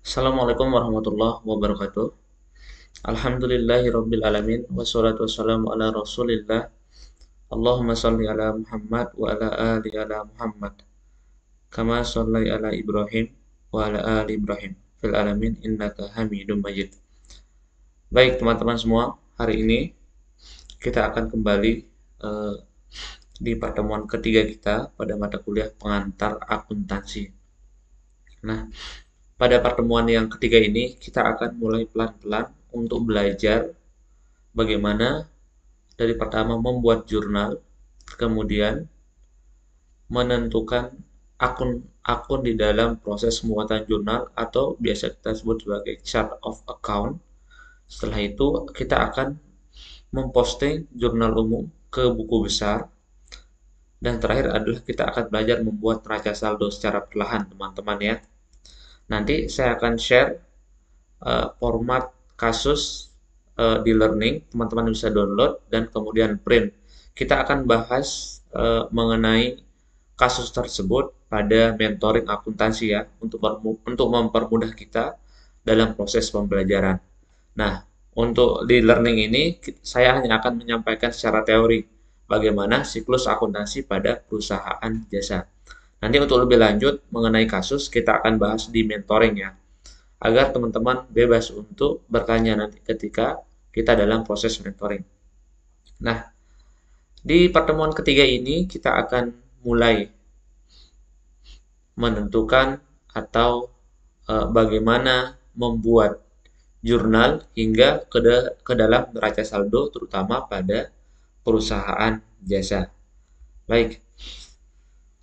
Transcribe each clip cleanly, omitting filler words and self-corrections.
Assalamualaikum warahmatullahi wabarakatuh. Alhamdulillahirabbil alamin wassalatu wassalamu ala Rasulillah. Allahumma shalli ala Muhammad wa ala ali ala Muhammad. Kama shalli ala Ibrahim wa ala ali Ibrahim fil alamin innaka Hamidum Majid. Baik, teman-teman semua, hari ini kita akan kembali eh, di pertemuan ketiga kita pada mata kuliah pengantar akuntansi. Nah, pada pertemuan yang ketiga ini kita akan mulai pelan-pelan untuk belajar bagaimana dari pertama membuat jurnal, kemudian menentukan akun-akun di dalam proses pembuatan jurnal atau biasa kita sebut sebagai chart of account. Setelah itu kita akan memposting jurnal umum ke buku besar, dan terakhir adalah kita akan belajar membuat neraca saldo secara perlahan, teman-teman ya. Nanti saya akan share format kasus di Learning, teman-teman bisa download dan kemudian print. Kita akan bahas mengenai kasus tersebut pada mentoring akuntansi ya, untuk mempermudah kita dalam proses pembelajaran. Nah, untuk di Learning ini saya hanya akan menyampaikan secara teori bagaimana siklus akuntansi pada perusahaan jasa. Nanti untuk lebih lanjut mengenai kasus kita akan bahas di mentoring ya, agar teman-teman bebas untuk bertanya nanti ketika kita dalam proses mentoring. Nah, di pertemuan ketiga ini kita akan mulai menentukan atau bagaimana membuat jurnal hingga ke dalam neraca saldo terutama pada perusahaan jasa. Baik,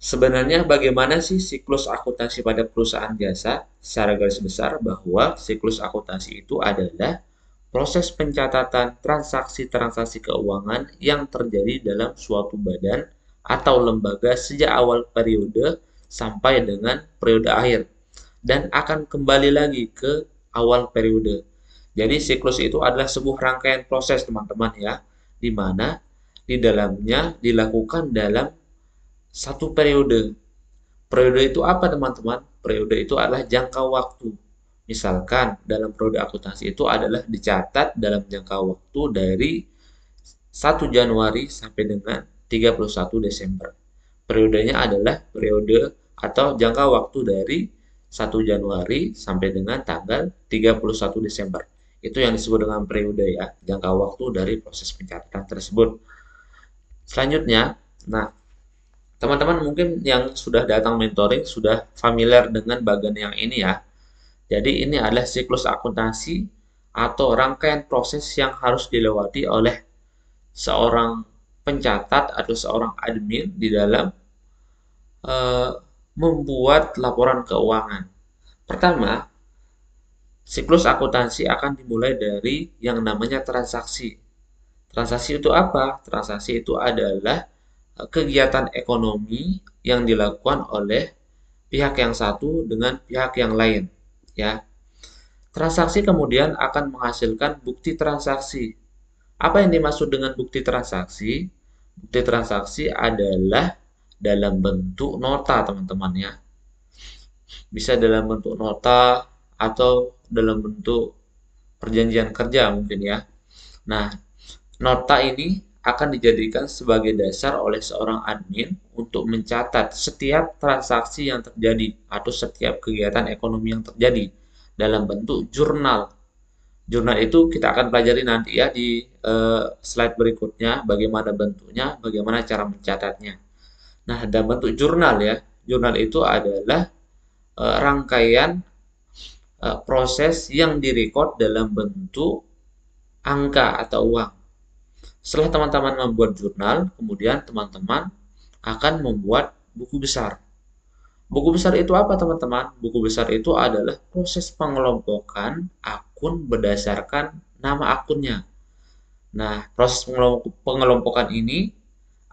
sebenarnya bagaimana sih siklus akuntansi pada perusahaan jasa? Secara garis besar bahwa siklus akuntansi itu adalah proses pencatatan transaksi-transaksi keuangan yang terjadi dalam suatu badan atau lembaga sejak awal periode sampai dengan periode akhir, dan akan kembali lagi ke awal periode. Jadi siklus itu adalah sebuah rangkaian proses teman-teman ya, di mana di dalamnya dilakukan dalam satu periode. Periode itu apa teman-teman? Periode itu adalah jangka waktu. Misalkan dalam periode akuntansi itu adalah dicatat dalam jangka waktu dari 1 Januari sampai dengan 31 Desember. Periodenya adalah periode atau jangka waktu dari 1 Januari sampai dengan tanggal 31 Desember. Itu yang disebut dengan periode ya, jangka waktu dari proses pencatatan tersebut. Selanjutnya, nah, teman-teman mungkin yang sudah datang mentoring sudah familiar dengan bagian yang ini ya. Jadi ini adalah siklus akuntansi atau rangkaian proses yang harus dilewati oleh seorang pencatat atau seorang admin di dalam eh, membuat laporan keuangan. Pertama, siklus akuntansi akan dimulai dari yang namanya transaksi. Transaksi itu apa? Transaksi itu adalah kegiatan ekonomi yang dilakukan oleh pihak yang satu dengan pihak yang lain, ya. Transaksi kemudian akan menghasilkan bukti transaksi. Apa yang dimaksud dengan bukti transaksi? Bukti transaksi adalah dalam bentuk nota, teman-teman ya. Bisa dalam bentuk nota atau dalam bentuk perjanjian kerja mungkin ya. Nah, nota ini akan dijadikan sebagai dasar oleh seorang admin untuk mencatat setiap transaksi yang terjadi atau setiap kegiatan ekonomi yang terjadi dalam bentuk jurnal. Jurnal itu kita akan pelajari nanti ya di slide berikutnya, bagaimana bentuknya, bagaimana cara mencatatnya. Nah, dalam bentuk jurnal ya, jurnal itu adalah rangkaian proses yang direcord dalam bentuk angka atau uang. Setelah teman-teman membuat jurnal, kemudian teman-teman akan membuat buku besar. Buku besar itu apa teman-teman? Buku besar itu adalah proses pengelompokan akun berdasarkan nama akunnya. Nah, proses pengelompokan ini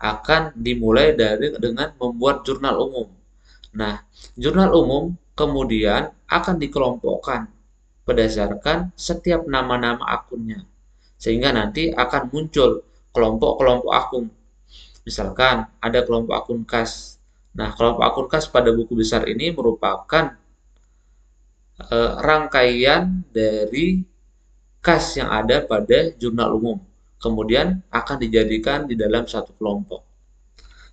akan dimulai dengan membuat jurnal umum. Nah, jurnal umum kemudian akan dikelompokkan berdasarkan setiap nama-nama akunnya. Sehingga nanti akan muncul kelompok-kelompok akun. Misalkan ada kelompok akun kas. Nah, kelompok akun kas pada buku besar ini merupakan rangkaian dari kas yang ada pada jurnal umum. Kemudian akan dijadikan di dalam satu kelompok.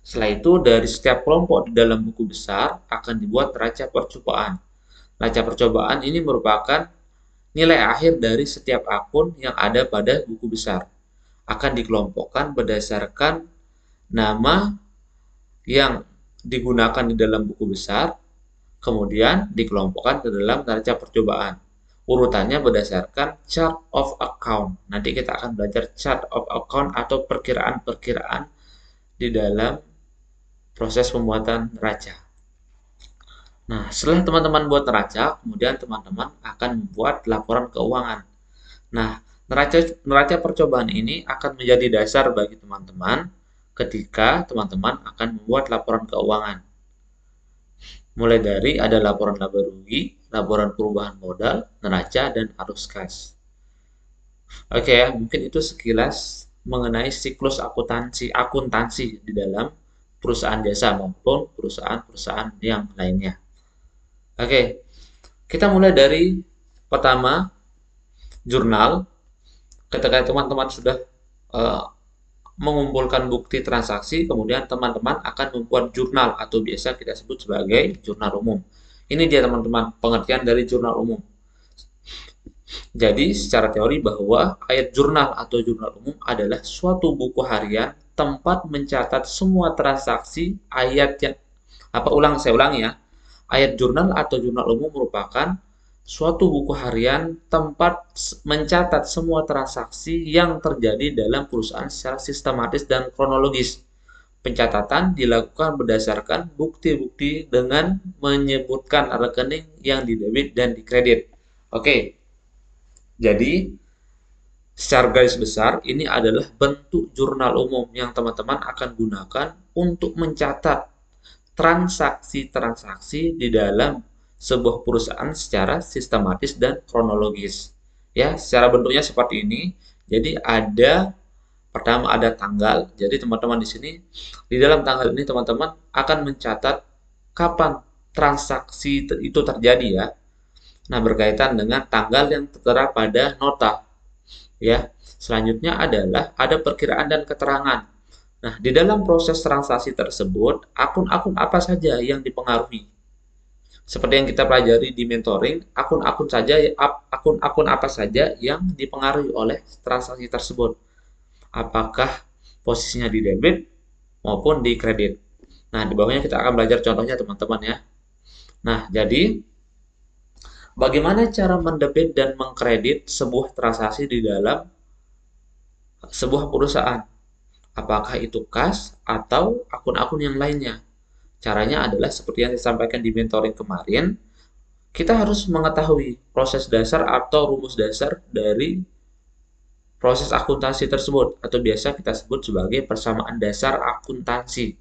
Setelah itu dari setiap kelompok di dalam buku besar akan dibuat neraca percobaan. Neraca percobaan ini merupakan nilai akhir dari setiap akun yang ada pada buku besar. Akan dikelompokkan berdasarkan nama yang digunakan di dalam buku besar, kemudian dikelompokkan ke dalam neraca percobaan. Urutannya berdasarkan chart of account. Nanti kita akan belajar chart of account atau perkiraan-perkiraan di dalam proses pembuatan neraca. Nah, setelah teman-teman buat neraca, kemudian teman-teman akan membuat laporan keuangan. Nah, neraca percobaan ini akan menjadi dasar bagi teman-teman ketika teman-teman akan membuat laporan keuangan. Mulai dari ada laporan laba rugi, laporan perubahan modal, neraca, dan arus kas. Oke ya, mungkin itu sekilas mengenai siklus akuntansi di dalam perusahaan jasa maupun perusahaan-perusahaan yang lainnya. Oke, kita mulai dari pertama, jurnal. Ketika teman-teman sudah mengumpulkan bukti transaksi, kemudian teman-teman akan membuat jurnal atau biasa kita sebut sebagai jurnal umum. Ini dia teman-teman pengertian dari jurnal umum. Jadi secara teori bahwa ayat jurnal atau jurnal umum adalah suatu buku harian tempat mencatat semua transaksi ayat yang saya ulangi ya. Ayat jurnal atau jurnal umum merupakan suatu buku harian tempat mencatat semua transaksi yang terjadi dalam perusahaan secara sistematis dan kronologis. Pencatatan dilakukan berdasarkan bukti-bukti dengan menyebutkan rekening yang didebit dan dikredit. Oke, jadi secara garis besar ini adalah bentuk jurnal umum yang teman-teman akan gunakan untuk mencatat transaksi-transaksi di dalam sebuah perusahaan secara sistematis dan kronologis. Ya, secara bentuknya seperti ini. Jadi pertama ada tanggal. Jadi teman-teman di sini di dalam tanggal ini teman-teman akan mencatat kapan transaksi itu terjadi ya. Nah, berkaitan dengan tanggal yang tertera pada nota. Ya. Selanjutnya adalah ada perkiraan dan keterangan. Nah, di dalam proses transaksi tersebut, akun-akun apa saja yang dipengaruhi? Seperti yang kita pelajari di mentoring, akun-akun apa saja yang dipengaruhi oleh transaksi tersebut? Apakah posisinya di debit maupun di kredit? Nah, di bawahnya kita akan belajar contohnya teman-teman ya. Nah, jadi bagaimana cara mendebit dan mengkredit sebuah transaksi di dalam sebuah perusahaan? Apakah itu kas atau akun-akun yang lainnya? Caranya adalah seperti yang disampaikan di mentoring kemarin, kita harus mengetahui proses dasar atau rumus dasar dari proses akuntansi tersebut, atau biasa kita sebut sebagai persamaan dasar akuntansi.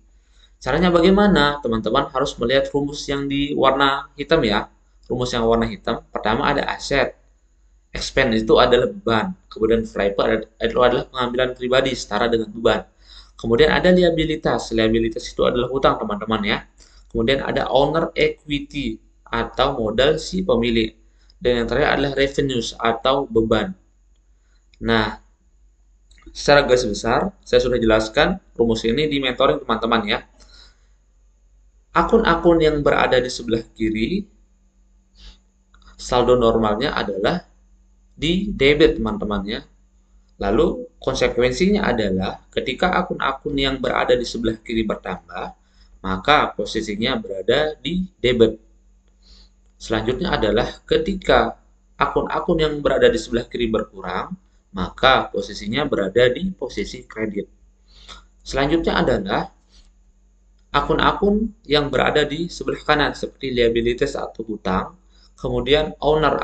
Caranya bagaimana? Teman-teman harus melihat rumus yang di warna hitam ya. Rumus yang warna hitam, pertama ada aset, expense itu adalah beban, kemudian liability itu adalah pengambilan pribadi setara dengan beban. Kemudian ada liabilitas itu adalah hutang teman-teman ya. Kemudian ada owner equity atau modal si pemilik. Dan yang terakhir adalah revenues atau beban. Nah, secara garis besar saya sudah jelaskan rumus ini di mentoring teman-teman ya. Akun-akun yang berada di sebelah kiri, saldo normalnya adalah di debit teman-teman ya. Lalu konsekuensinya adalah ketika akun-akun yang berada di sebelah kiri bertambah, maka posisinya berada di debit. Selanjutnya adalah ketika akun-akun yang berada di sebelah kiri berkurang, maka posisinya berada di posisi kredit. Selanjutnya adalah akun-akun yang berada di sebelah kanan seperti liabilities atau hutang, kemudian owner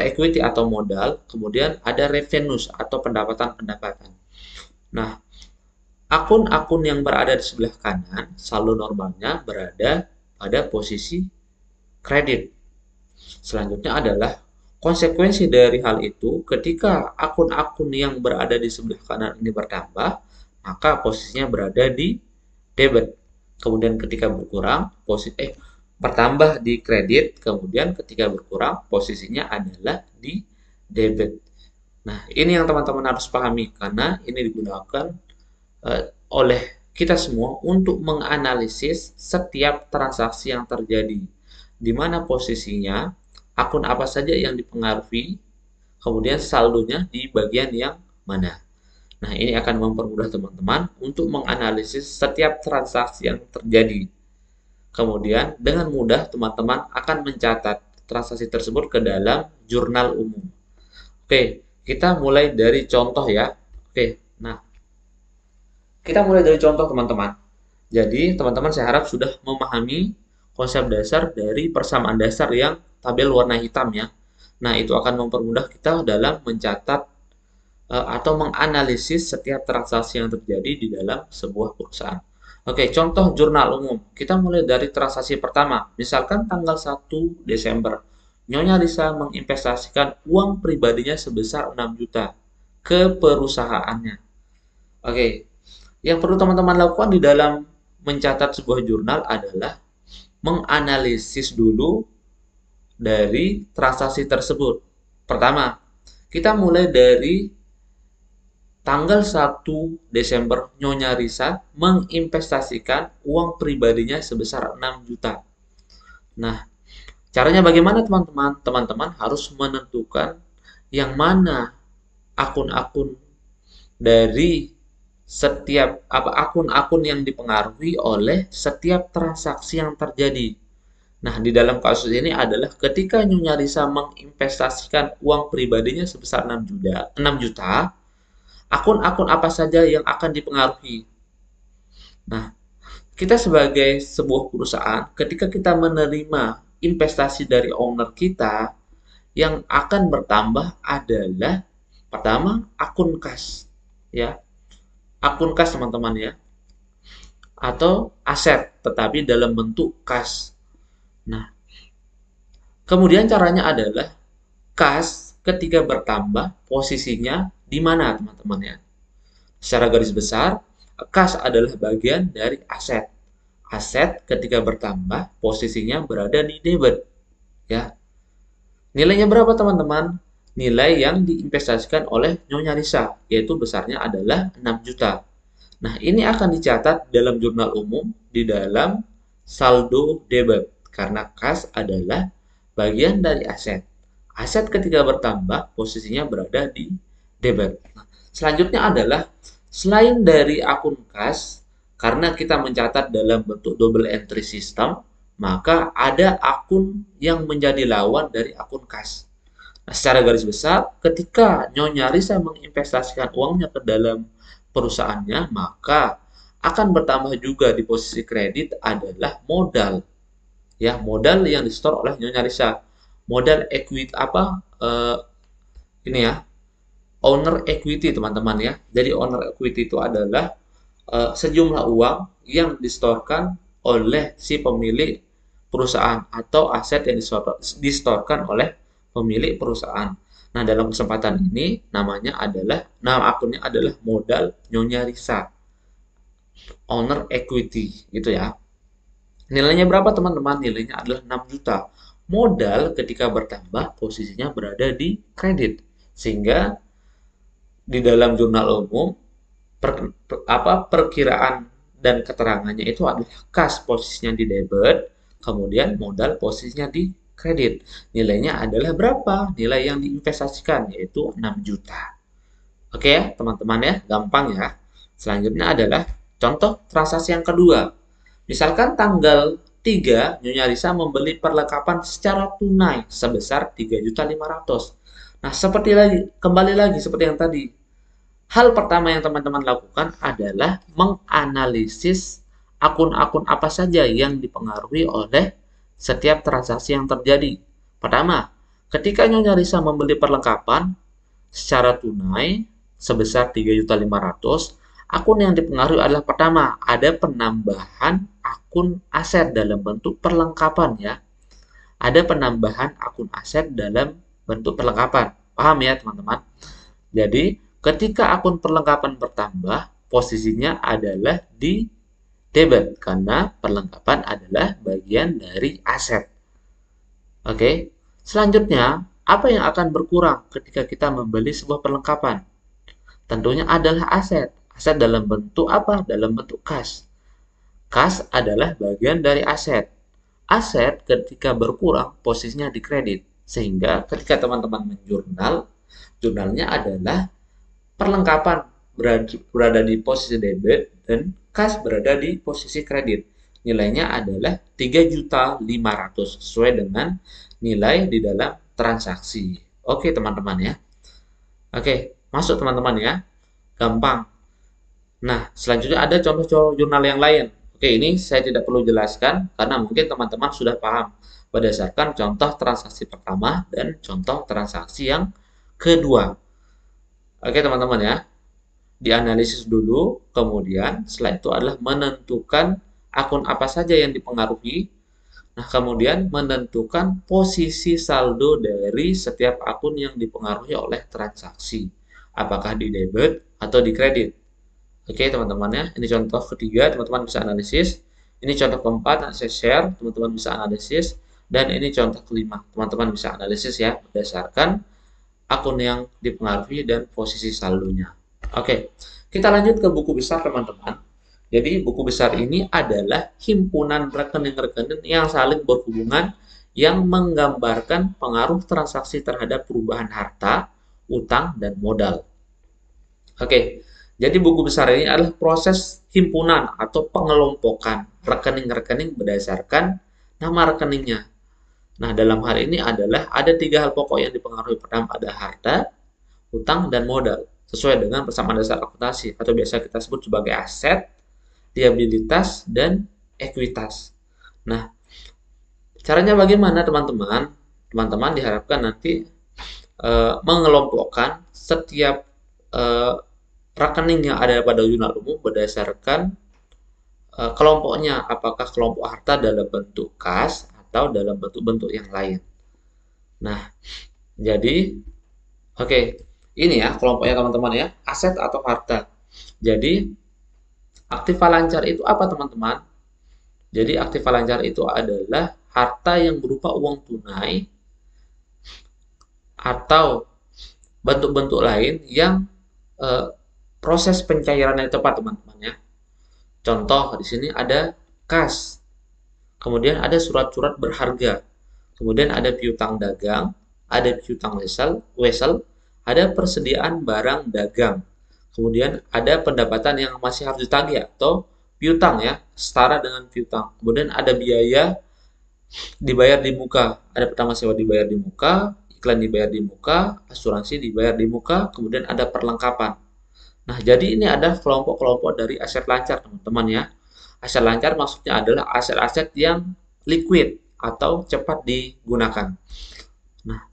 equity atau modal, kemudian ada revenues atau pendapatan-pendapatan. Nah, akun-akun yang berada di sebelah kanan, saldo normalnya berada pada posisi kredit. Selanjutnya adalah konsekuensi dari hal itu, ketika akun-akun yang berada di sebelah kanan ini bertambah, maka posisinya berada di debit. Kemudian ketika berkurang, bertambah di kredit, kemudian ketika berkurang posisinya adalah di debit. Nah, ini yang teman-teman harus pahami karena ini digunakan oleh kita semua untuk menganalisis setiap transaksi yang terjadi, di mana posisinya, akun apa saja yang dipengaruhi, kemudian saldonya di bagian yang mana. Nah, ini akan mempermudah teman-teman untuk menganalisis setiap transaksi yang terjadi. Kemudian, dengan mudah teman-teman akan mencatat transaksi tersebut ke dalam jurnal umum. Oke, kita mulai dari contoh ya. Oke, nah, kita mulai dari contoh teman-teman. Jadi, teman-teman saya harap sudah memahami konsep dasar dari persamaan dasar yang tabel warna hitam ya. Nah, itu akan mempermudah kita dalam mencatat atau menganalisis setiap transaksi yang terjadi di dalam sebuah perusahaan. Oke, contoh jurnal umum. Kita mulai dari transaksi pertama. Misalkan tanggal 1 Desember. Nyonya Lisa menginvestasikan uang pribadinya sebesar 6 juta ke perusahaannya. Oke, yang perlu teman-teman lakukan di dalam mencatat sebuah jurnal adalah menganalisis dulu dari transaksi tersebut. Pertama, kita mulai dari tanggal 1 Desember Nyonya Risa menginvestasikan uang pribadinya sebesar 6 juta. Nah, caranya bagaimana teman-teman? Teman-teman harus menentukan yang mana akun-akun dari setiap akun-akun yang dipengaruhi oleh setiap transaksi yang terjadi. Nah, di dalam kasus ini adalah ketika Nyonya Risa menginvestasikan uang pribadinya sebesar 6 juta, akun-akun apa saja yang akan dipengaruhi. Nah, kita sebagai sebuah perusahaan, ketika kita menerima investasi dari owner kita, yang akan bertambah adalah pertama akun kas, ya, akun kas teman-teman ya, atau aset, tetapi dalam bentuk kas. Nah, kemudian caranya adalah kas ketika bertambah posisinya di mana teman-teman ya. Secara garis besar, kas adalah bagian dari aset. Aset ketika bertambah posisinya berada di debit. Ya. Nilainya berapa teman-teman? Nilai yang diinvestasikan oleh Nyonya Lisa, yaitu besarnya adalah 6 juta. Nah, ini akan dicatat dalam jurnal umum di dalam saldo debit karena kas adalah bagian dari aset. Aset ketika bertambah posisinya berada di debit. Nah, selanjutnya adalah selain dari akun kas, karena kita mencatat dalam bentuk double entry system, maka ada akun yang menjadi lawan dari akun kas. Nah, secara garis besar, ketika Nyonya Risa menginvestasikan uangnya ke dalam perusahaannya, maka akan bertambah juga di posisi kredit adalah modal. Ya, modal yang disetor oleh Nyonya Risa. Modal equity ini ya, owner equity teman-teman ya. Jadi owner equity itu adalah sejumlah uang yang disetorkan oleh si pemilik perusahaan atau aset yang disetorkan oleh pemilik perusahaan. Nah, dalam kesempatan ini nama akunnya adalah modal Nyonya Risa. Owner equity gitu ya. Nilainya berapa teman-teman? Nilainya adalah 6 juta. Modal ketika bertambah posisinya berada di kredit. Sehingga di dalam jurnal umum perkiraan dan keterangannya itu adalah kas posisinya di debit, kemudian modal posisinya di kredit. Nilainya adalah berapa? Nilai yang diinvestasikan yaitu 6 juta. Oke ya, teman-teman ya, gampang ya. Selanjutnya adalah contoh transaksi yang kedua. Misalkan tanggal 3 Nyonya Risa membeli perlengkapan secara tunai sebesar 3.500.000. Nah, kembali lagi seperti yang tadi. Hal pertama yang teman-teman lakukan adalah menganalisis akun-akun apa saja yang dipengaruhi oleh setiap transaksi yang terjadi. Pertama, ketika Nyonya Risa membeli perlengkapan secara tunai sebesar 3.500.000, akun yang dipengaruhi adalah pertama, ada penambahan akun aset dalam bentuk perlengkapan ya. Ada penambahan akun aset dalam bentuk perlengkapan. Paham ya, teman-teman? Jadi, ketika akun perlengkapan bertambah, posisinya adalah di debit karena perlengkapan adalah bagian dari aset. Oke. Selanjutnya, apa yang akan berkurang ketika kita membeli sebuah perlengkapan? Tentunya adalah aset. Aset dalam bentuk apa? Dalam bentuk kas. Kas adalah bagian dari aset. Aset ketika berkurang posisinya di kredit. Sehingga ketika teman-teman menjurnal, jurnalnya adalah perlengkapan berada di posisi debit dan kas berada di posisi kredit. Nilainya adalah 3.500.000 sesuai dengan nilai di dalam transaksi. Oke, teman-teman ya. Oke, masuk teman-teman ya. Gampang. Nah, selanjutnya ada contoh jurnal yang lain. Oke, ini saya tidak perlu jelaskan karena mungkin teman-teman sudah paham berdasarkan contoh transaksi pertama dan contoh transaksi yang kedua. Oke, teman-teman ya. Dianalisis dulu, kemudian setelah itu adalah menentukan akun apa saja yang dipengaruhi. Nah, kemudian menentukan posisi saldo dari setiap akun yang dipengaruhi oleh transaksi. Apakah di debit atau di kredit. Oke, teman-teman ya. Ini contoh ketiga, teman-teman bisa analisis. Ini contoh keempat, yang saya share, teman-teman bisa analisis. Dan ini contoh kelima, teman-teman bisa analisis ya, berdasarkan akun yang dipengaruhi dan posisi saldonya. Oke, kita lanjut ke buku besar teman-teman. Jadi buku besar ini adalah himpunan rekening-rekening yang saling berhubungan yang menggambarkan pengaruh transaksi terhadap perubahan harta, utang, dan modal. Oke, jadi buku besar ini adalah proses himpunan atau pengelompokan rekening-rekening berdasarkan nama rekeningnya. Nah, dalam hal ini adalah ada 3 hal pokok yang dipengaruhi. Pertama ada harta, utang, dan modal sesuai dengan persamaan dasar akuntansi atau biasa kita sebut sebagai aset, liabilitas, dan ekuitas. Nah, caranya bagaimana teman-teman? Teman-teman diharapkan nanti mengelompokkan setiap rekening yang ada pada jurnal umum berdasarkan kelompoknya, apakah kelompok harta dalam bentuk kas atau dalam bentuk-bentuk yang lain. Nah, jadi oke, ini ya kelompoknya teman-teman ya, aset atau harta. Jadi aktiva lancar itu apa teman-teman? Jadi aktiva lancar itu adalah harta yang berupa uang tunai atau bentuk-bentuk lain yang proses pencairannya tepat teman-teman ya. Contoh di sini ada kas, kemudian ada surat-surat berharga, kemudian ada piutang dagang, ada piutang wesel, ada persediaan barang dagang, kemudian ada pendapatan yang masih harus ditagih atau piutang ya, setara dengan piutang. Kemudian ada biaya dibayar di muka, ada pertama sewa dibayar di muka, iklan dibayar di muka, asuransi dibayar di muka, kemudian ada perlengkapan. Nah, jadi ini ada kelompok-kelompok dari aset lancar, teman-teman ya. Aset lancar maksudnya adalah aset-aset yang liquid atau cepat digunakan. Nah,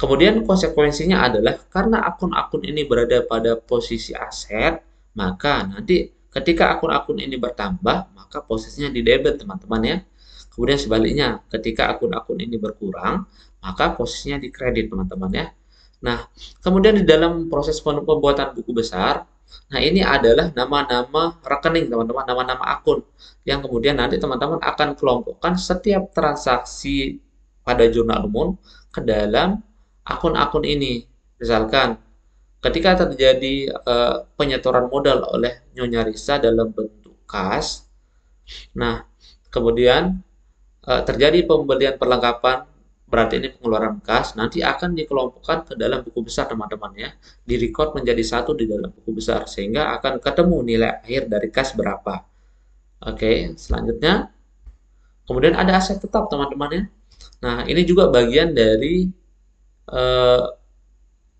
kemudian konsekuensinya adalah karena akun-akun ini berada pada posisi aset, maka nanti ketika akun-akun ini bertambah, maka posisinya di debit, teman-teman ya. Kemudian sebaliknya, ketika akun-akun ini berkurang, maka posisinya di kredit, teman-teman ya. Nah, kemudian di dalam proses pembuatan buku besar, nah ini adalah nama-nama rekening, teman-teman, nama-nama akun yang kemudian nanti teman-teman akan kelompokkan setiap transaksi pada jurnal umum ke dalam akun-akun ini. Misalkan ketika terjadi penyetoran modal oleh Nyonya Risa dalam bentuk kas, nah kemudian terjadi pembelian perlengkapan, berarti ini pengeluaran kas, nanti akan dikelompokkan ke dalam buku besar teman-teman ya, direcord menjadi satu di dalam buku besar sehingga akan ketemu nilai akhir dari kas berapa. Oke, selanjutnya kemudian ada aset tetap teman-teman ya. Nah, ini juga bagian dari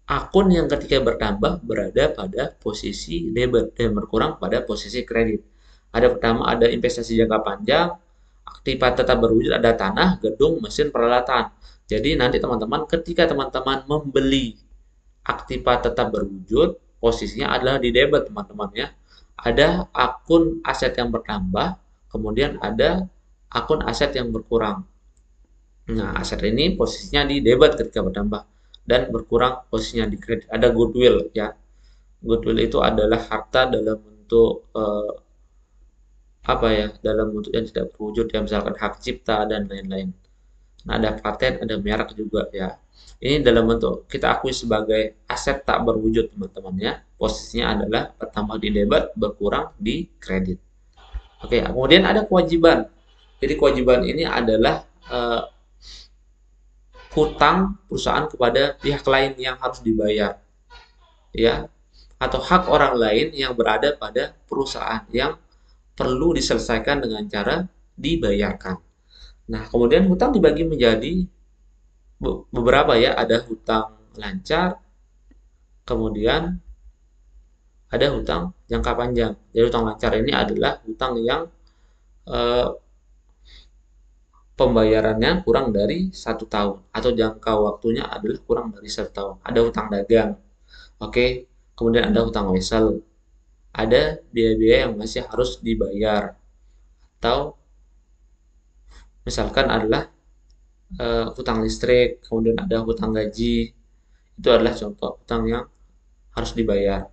akun yang ketika bertambah berada pada posisi debit dan berkurang pada posisi kredit. Ada pertama ada investasi jangka panjang, aktiva tetap berwujud, ada tanah, gedung, mesin, peralatan. Jadi nanti teman-teman ketika teman-teman membeli aktiva tetap berwujud, posisinya adalah di debit teman-teman ya. Ada akun aset yang bertambah, kemudian ada akun aset yang berkurang. Nah, aset ini posisinya di debit ketika bertambah dan berkurang posisinya di kredit. Ada goodwill ya. Goodwill itu adalah harta dalam bentuk apa ya, dalam bentuk yang tidak berwujud ya, misalkan hak cipta dan lain-lain. Nah, ada paten, ada merek juga ya. Ini dalam bentuk kita akui sebagai aset tak berwujud teman-teman ya. Posisinya adalah bertambah di debit, berkurang di kredit. Oke, kemudian ada kewajiban. Jadi kewajiban ini adalah eh, hutang perusahaan kepada pihak lain yang harus dibayar ya, atau hak orang lain yang berada pada perusahaan yang perlu diselesaikan dengan cara dibayarkan. Nah, kemudian hutang dibagi menjadi beberapa ya, ada hutang lancar, kemudian ada hutang jangka panjang. Jadi hutang lancar ini adalah hutang yang eh, pembayarannya kurang dari 1 tahun atau jangka waktunya adalah kurang dari 1 tahun. Ada hutang dagang, oke. Kemudian ada hutang wesel, ada biaya-biaya yang masih harus dibayar, atau misalkan adalah hutang listrik, kemudian ada hutang gaji. Itu adalah contoh hutang yang harus dibayar.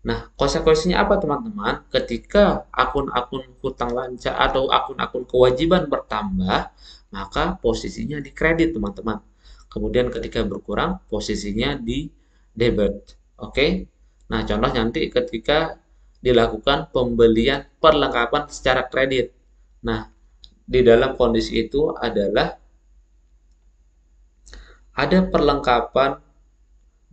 Nah, konsekuensinya apa teman-teman? Ketika akun-akun hutang lancar atau akun-akun kewajiban bertambah, maka posisinya di kredit teman-teman. Kemudian ketika berkurang, posisinya di debit. Oke? Nah, contoh nanti ketika dilakukan pembelian perlengkapan secara kredit. Nah, di dalam kondisi itu adalah ada perlengkapan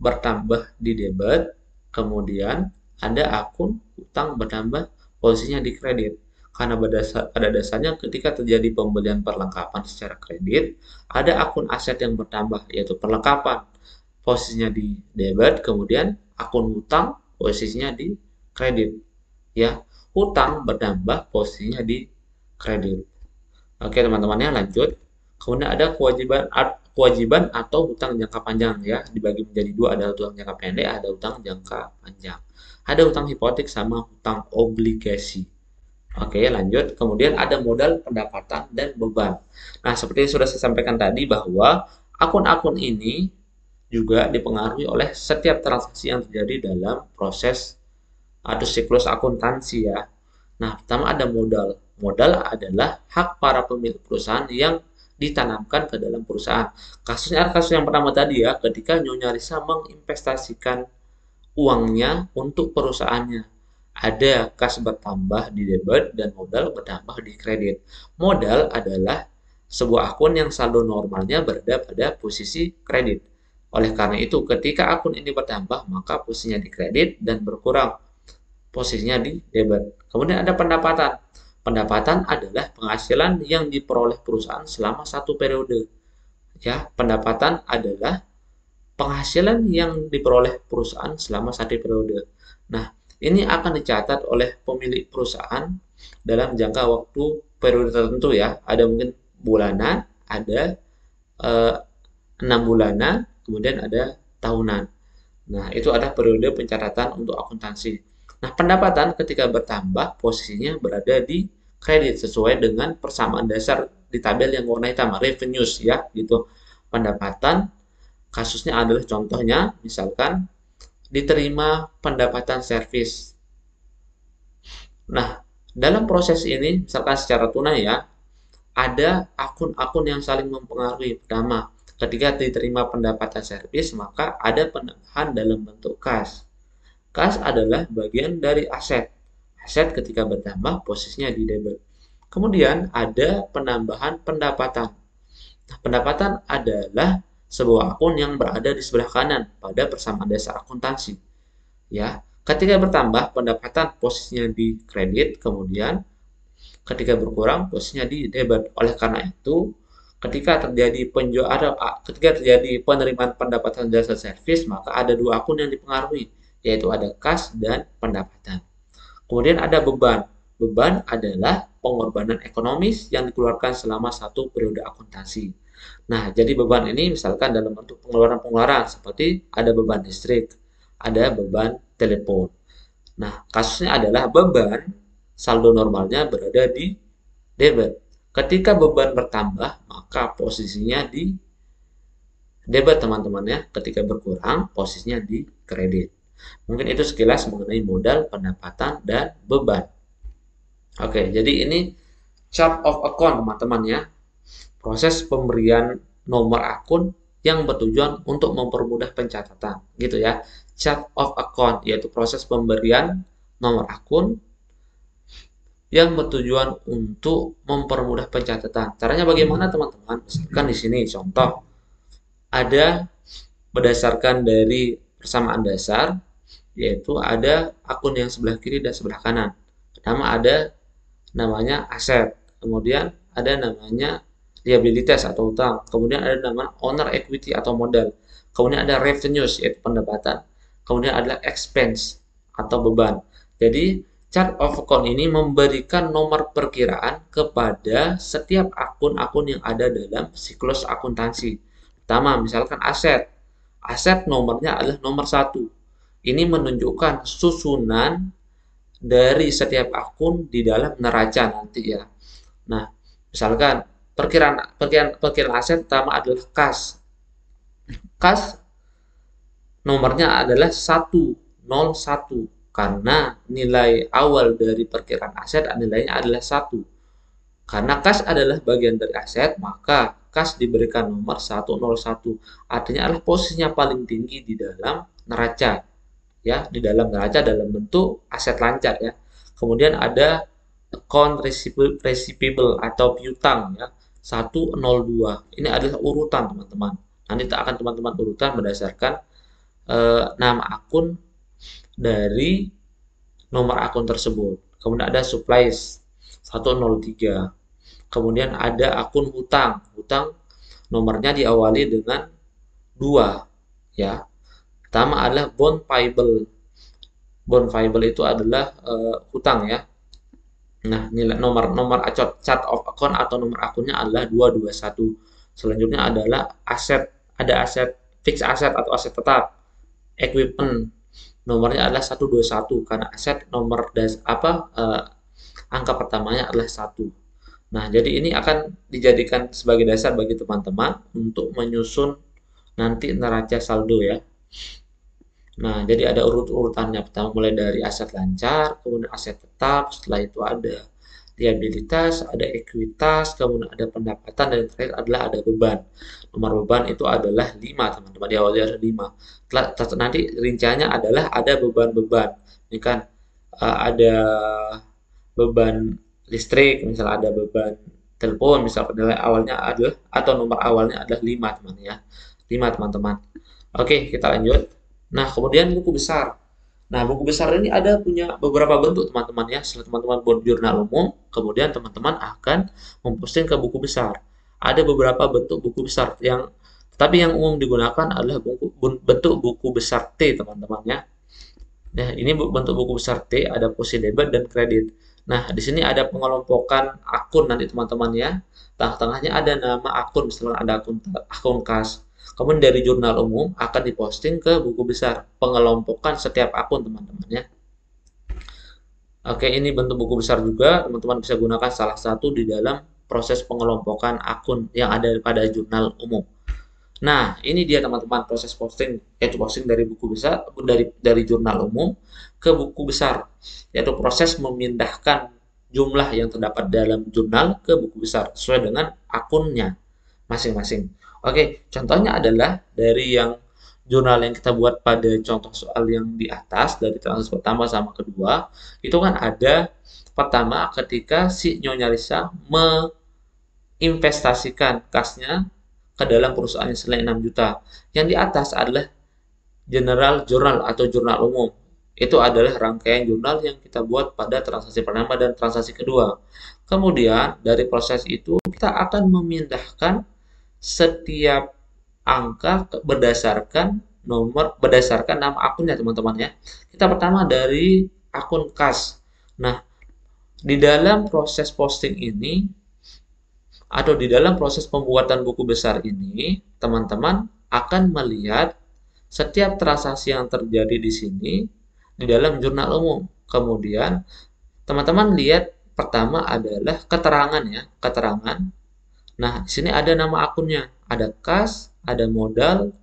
bertambah di debit, kemudian ada akun utang bertambah posisinya di kredit. Karena pada dasarnya ketika terjadi pembelian perlengkapan secara kredit, ada akun aset yang bertambah, yaitu perlengkapan posisinya di debit, kemudian akun hutang posisinya di kredit. Ya, hutang bertambah posisinya di kredit. Oke teman-temannya, lanjut. Kemudian ada kewajiban atau hutang jangka panjang ya, dibagi menjadi dua, ada hutang jangka pendek, ada hutang jangka panjang. Ada hutang hipotek sama hutang obligasi. Oke, lanjut. Kemudian ada modal, pendapatan, dan beban. Nah, seperti yang sudah saya sampaikan tadi bahwa akun-akun ini juga dipengaruhi oleh setiap transaksi yang terjadi dalam proses atau siklus akuntansi ya. Nah, pertama ada modal. Modal adalah hak para pemilik perusahaan yang ditanamkan ke dalam perusahaan. Kasusnya kasus yang pertama tadi ya, ketika Nyonya Risa menginvestasikan uangnya untuk perusahaannya. Ada kas bertambah di debit dan modal bertambah di kredit. Modal adalah sebuah akun yang saldo normalnya berada pada posisi kredit. Oleh karena itu, ketika akun ini bertambah, maka posisinya di kredit dan berkurang posisinya di debit. Kemudian ada pendapatan. Pendapatan adalah penghasilan yang diperoleh perusahaan selama satu periode. Ya, pendapatan adalah penghasilan yang diperoleh perusahaan selama satu periode. Nah, ini akan dicatat oleh pemilik perusahaan dalam jangka waktu periode tertentu ya. Ada mungkin bulanan, ada 6 bulanan, kemudian ada tahunan. Nah, itu ada periode pencatatan untuk akuntansi. Nah, pendapatan ketika bertambah posisinya berada di kredit sesuai dengan persamaan dasar di tabel yang warna hitam, revenues ya, gitu. Pendapatan kasusnya adalah contohnya misalkan diterima pendapatan servis. Nah, dalam proses ini misalkan secara tunai ya, ada akun-akun yang saling mempengaruhi. Pertama, ketika diterima pendapatan servis, maka ada penambahan dalam bentuk kas. Kas adalah bagian dari aset. Aset ketika bertambah posisinya di debit. Kemudian ada penambahan pendapatan. Nah, pendapatan adalah sebuah akun yang berada di sebelah kanan pada persamaan dasar akuntansi. Ya, ketika bertambah pendapatan posisinya di kredit, kemudian ketika berkurang posisinya di debit. Oleh karena itu, ketika terjadi penerimaan pendapatan jasa servis, maka ada dua akun yang dipengaruhi, yaitu ada kas dan pendapatan. Kemudian ada beban. Beban adalah pengorbanan ekonomis yang dikeluarkan selama satu periode akuntansi. Nah, jadi beban ini misalkan dalam bentuk pengeluaran-pengeluaran seperti ada beban listrik, ada beban telepon. Nah, kasusnya adalah beban saldo normalnya berada di debit. Ketika beban bertambah, maka posisinya di debit teman-teman ya. Ketika berkurang, posisinya di kredit. Mungkin itu sekilas mengenai modal, pendapatan, dan beban. Oke, jadi ini chart of account teman-teman ya. Proses pemberian nomor akun yang bertujuan untuk mempermudah pencatatan gitu ya. Chart of account yaitu proses pemberian nomor akun yang bertujuan untuk mempermudah pencatatan. Caranya bagaimana teman-teman? Misalkan di sini contoh ada berdasarkan dari persamaan dasar, yaitu ada akun yang sebelah kiri dan sebelah kanan. Pertama ada namanya aset, kemudian ada namanya liabilitas atau utang, kemudian ada nama owner equity atau modal, kemudian ada revenues yaitu pendapatan, kemudian ada expense atau beban. Jadi chart of account ini memberikan nomor perkiraan kepada setiap akun-akun yang ada dalam siklus akuntansi. Pertama, misalkan aset. Aset nomornya adalah nomor 1. Ini menunjukkan susunan dari setiap akun di dalam neraca nanti ya. Nah, misalkan perkiraan aset pertama adalah kas. Kas nomornya adalah 101 karena nilai awal dari perkiraan aset nilainya adalah 1. Karena kas adalah bagian dari aset, maka kas diberikan nomor 101. Artinya adalah posisinya paling tinggi di dalam neraca. Ya, di dalam neraca dalam bentuk aset lancar ya. Kemudian ada account receivable atau piutang ya. 102. Ini adalah urutan teman-teman. Nanti akan teman-teman urutan berdasarkan nama akun dari nomor akun tersebut. Kemudian ada supplies 103. Kemudian ada akun hutang. Hutang nomornya diawali dengan 2 ya. Pertama adalah bond payable. Bond payable itu adalah hutang ya. Nah, nilai nomor chart of account atau nomor akunnya adalah 221. Selanjutnya adalah aset. Ada aset fixed asset atau aset tetap. Equipment nomornya adalah 121 karena aset nomor angka pertamanya adalah 1. Nah, jadi ini akan dijadikan sebagai dasar bagi teman-teman untuk menyusun nanti neraca saldo ya. Nah, jadi ada urut-urutannya. Pertama mulai dari aset lancar, kemudian aset tetap, setelah itu ada liabilitas, ada ekuitas, kemudian ada pendapatan, dan terakhir adalah ada beban. Nomor beban itu adalah 5, teman-teman. Di awalnya ada 5. Nanti rinciannya adalah ada beban-beban. Ini kan ada beban listrik, misalnya ada beban telepon, misalnya nilai awalnya adalah atau nomor awalnya adalah 5, teman ya. 5, teman-teman. Oke, kita lanjut. Nah, kemudian buku besar. Nah, buku besar ini ada punya beberapa bentuk, teman-teman ya. Setelah teman-teman buat jurnal umum, kemudian teman-teman akan memposting ke buku besar. Ada beberapa bentuk buku besar tapi yang umum digunakan adalah bentuk buku besar T, teman-teman ya. Nah, ini bentuk buku besar T, ada posisi debit dan kredit. Nah, di sini ada pengelompokan akun nanti teman-teman ya. Tengah-tengahnya ada nama akun, misalnya ada akun kas. Kemudian dari jurnal umum akan diposting ke buku besar. Pengelompokan setiap akun teman-teman ya. Oke, ini bentuk buku besar juga. Teman-teman bisa gunakan salah satu di dalam proses pengelompokan akun yang ada pada jurnal umum. Nah, ini dia teman-teman proses posting, yaitu posting dari buku besar, dari jurnal umum ke buku besar, yaitu proses memindahkan jumlah yang terdapat dalam jurnal ke buku besar sesuai dengan akunnya masing-masing. Oke, contohnya adalah dari yang jurnal yang kita buat pada contoh soal yang di atas, dari transaksi pertama sama kedua, itu kan ada pertama ketika si Nyonya Lisa menginvestasikan kasnya ke dalam perusahaan yang senilai 6 juta. Yang di atas adalah general journal atau jurnal umum. Itu adalah rangkaian jurnal yang kita buat pada transaksi pertama dan transaksi kedua. Kemudian dari proses itu kita akan memindahkan setiap angka berdasarkan nama akunnya teman-teman ya. Kita pertama dari akun kas. Nah, di dalam proses posting ini atau di dalam proses pembuatan buku besar ini, teman-teman akan melihat setiap transaksi yang terjadi di sini di dalam jurnal umum. Kemudian, teman-teman lihat pertama adalah keterangan ya, keterangan. Nah, di sini ada nama akunnya, ada kas, ada modal,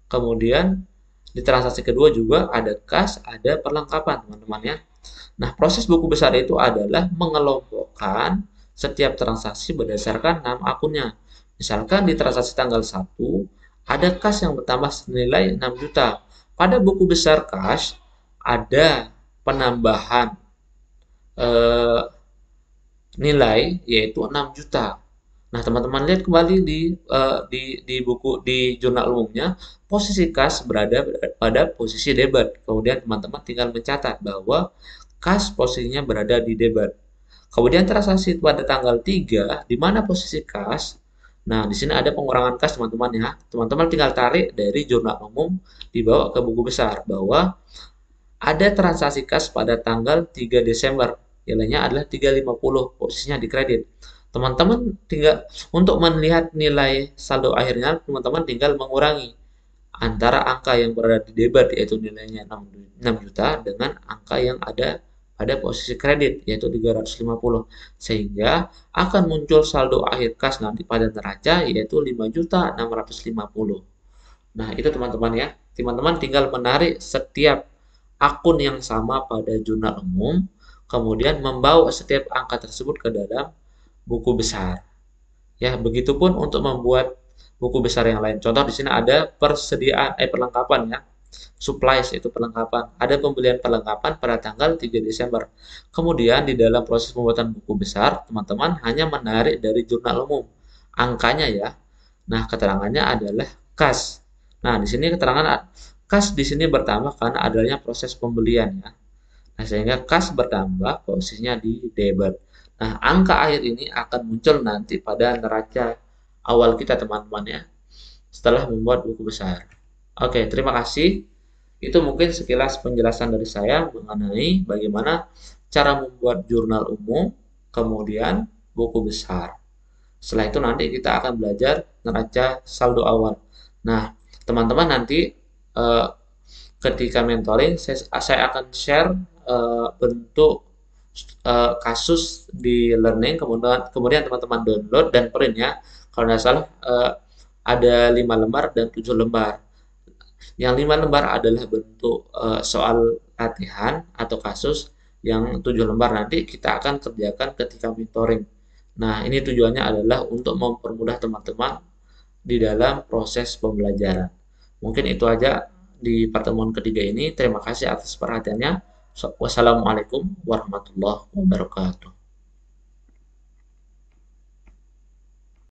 kemudian Di transaksi kedua juga ada kas, ada perlengkapan, teman-teman ya. Nah, proses buku besar itu adalah mengelompokkan setiap transaksi berdasarkan nama akunnya. Misalkan di transaksi tanggal 1, ada kas yang bertambah senilai 6 juta. Pada buku besar kas, ada penambahan eh, nilai yaitu 6 juta. Nah, teman-teman lihat kembali di buku di jurnal umumnya, posisi kas berada pada posisi debit. Kemudian teman-teman tinggal mencatat bahwa kas posisinya berada di debit. Kemudian transaksi pada tanggal 3, di mana posisi kas? Nah, di sini ada pengurangan kas, teman-teman ya. Teman-teman tinggal tarik dari jurnal umum dibawa ke buku besar bahwa ada transaksi kas pada tanggal 3 Desember, nilainya adalah 350, posisinya di kredit. Teman-teman tinggal untuk melihat nilai saldo akhirnya, teman-teman tinggal mengurangi antara angka yang berada di debit yaitu nilainya 6 juta dengan angka yang ada pada posisi kredit yaitu 350, sehingga akan muncul saldo akhir kas nanti pada neraca yaitu 5.650. Nah, itu teman-teman ya. Teman-teman tinggal menarik setiap akun yang sama pada jurnal umum, kemudian membawa setiap angka tersebut ke dalam buku besar. Ya, begitupun untuk membuat buku besar yang lain. Contoh di sini ada persediaan perlengkapan ya. Supplies itu perlengkapan. Ada pembelian perlengkapan pada tanggal 3 Desember. Kemudian di dalam proses pembuatan buku besar, teman-teman hanya menarik dari jurnal umum angkanya ya. Nah, keterangannya adalah kas. Nah, di sini keterangan kas di sini bertambah karena adanya proses pembelian ya. Nah, sehingga kas bertambah posisinya di debit. Nah, angka akhir ini akan muncul nanti pada neraca awal kita teman-teman ya, setelah membuat buku besar. Oke, terima kasih. Itu mungkin sekilas penjelasan dari saya mengenai bagaimana cara membuat jurnal umum, kemudian buku besar. Setelah itu nanti kita akan belajar neraca saldo awal. Nah, teman-teman nanti eh, ketika mentoring saya akan share bentuk kasus di learning, kemudian teman-teman download dan print ya. Kalau tidak salah ada 5 lembar dan 7 lembar. Yang 5 lembar adalah bentuk soal latihan atau kasus, yang 7 lembar nanti kita akan kerjakan ketika mentoring. Nah, ini tujuannya adalah untuk mempermudah teman-teman di dalam proses pembelajaran. Mungkin itu aja di pertemuan ketiga ini. Terima kasih atas perhatiannya. Wassalamualaikum warahmatullahi wabarakatuh.